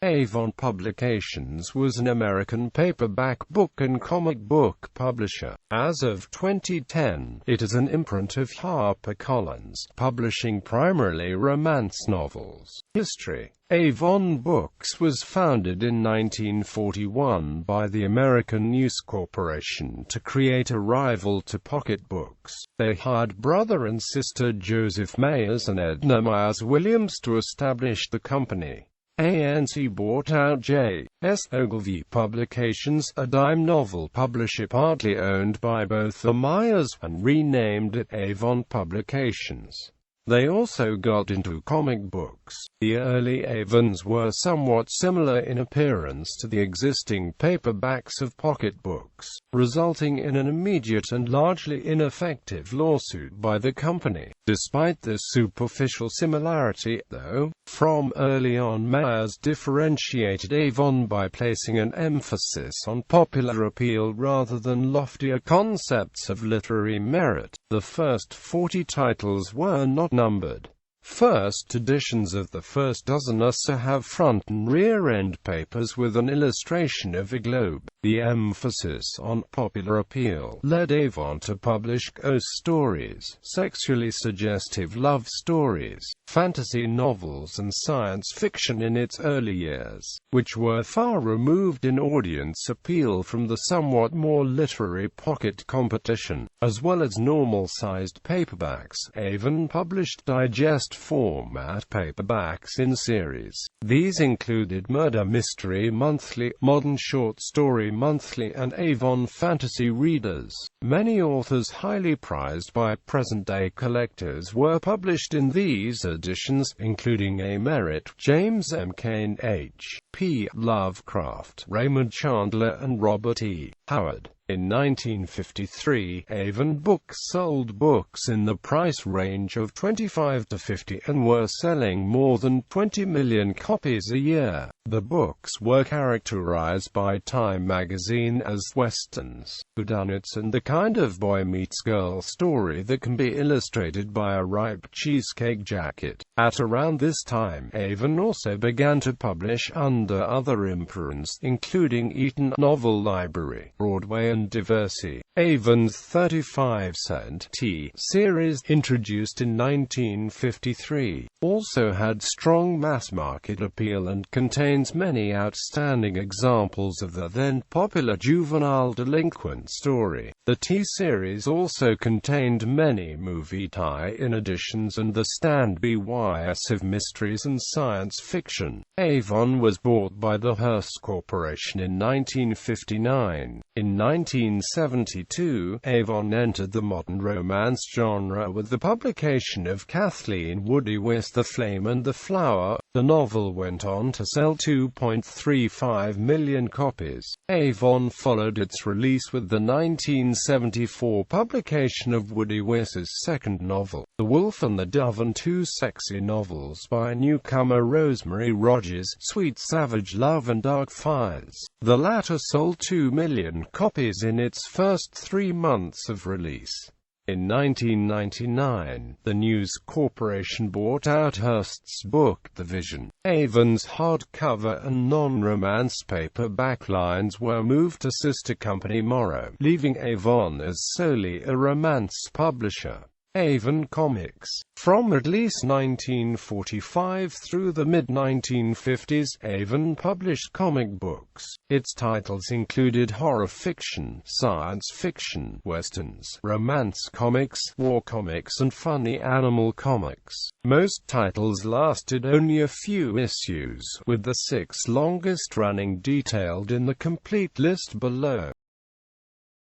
Avon Publications was an American paperback book and comic book publisher. As of 2010, it is an imprint of HarperCollins, publishing primarily romance novels. History: Avon Books was founded in 1941 by the American News Corporation to create a rival to Pocket Books. They hired brother and sister Joseph Myers and Edna Myers Williams to establish the company. ANC bought out J.S. Ogilvy Publications, a dime novel publisher partly owned by both the Myers, and renamed it Avon Publications. They also got into comic books. The early Avons were somewhat similar in appearance to the existing paperbacks of Pocket Books, resulting in an immediate and largely ineffective lawsuit by the company. Despite this superficial similarity, though, from early on Myers differentiated Avon by placing an emphasis on popular appeal rather than loftier concepts of literary merit. The first 40 titles were not numbered. First editions of the first dozen also have front and rear-end papers with an illustration of a globe. The emphasis on popular appeal led Avon to publish ghost stories, sexually suggestive love stories, fantasy novels and science fiction in its early years, which were far removed in audience appeal from the somewhat more literary Pocket competition, as well as normal-sized paperbacks. Avon published digest format paperbacks in series. These included Murder Mystery Monthly, Modern Short Story Monthly, and Avon Fantasy Readers. Many authors highly prized by present-day collectors were published in these editions, including A. Merritt, James M. Cain, H. P. Lovecraft, Raymond Chandler, and Robert E. Howard. In 1953, Avon Books sold books in the price range of $25 to $50 and were selling more than 20 million copies a year. The books were characterized by Time magazine as westerns, whodunits, and the kind of boy meets girl story that can be illustrated by a ripe cheesecake jacket. At around this time, Avon also began to publish under other imprints, including Eaton Novel Library, Broadway, and Diversey. Avon's 35-cent T series, introduced in 1953, also had strong mass-market appeal and contains many outstanding examples of the then-popular juvenile delinquent story. The T series also contained many movie tie-in editions and the Stand BYS of mysteries and science fiction. Avon was bought by the Hearst Corporation in 1959. In 1972, Avon entered the modern romance genre with the publication of Kathleen Woody West's The Flame and the Flower. The novel went on to sell 2.35 million copies. Avon followed its release with the 1974 publication of Woody West's second novel, The Wolf and the Dove, and two sexy novels by newcomer Rosemary Rogers, Sweet Savage Love and Dark Fires. The latter sold 2 million copies in its first 3 months of release. In 1999, the News Corporation bought out Hearst's book division. Avon's hardcover and non-romance paperback lines were moved to sister company Morrow, leaving Avon as solely a romance publisher. Avon Comics. From at least 1945 through the mid-1950s, Avon published comic books. Its titles included horror fiction, science fiction, westerns, romance comics, war comics, and funny animal comics. Most titles lasted only a few issues, with the 6 longest running detailed in the complete list below.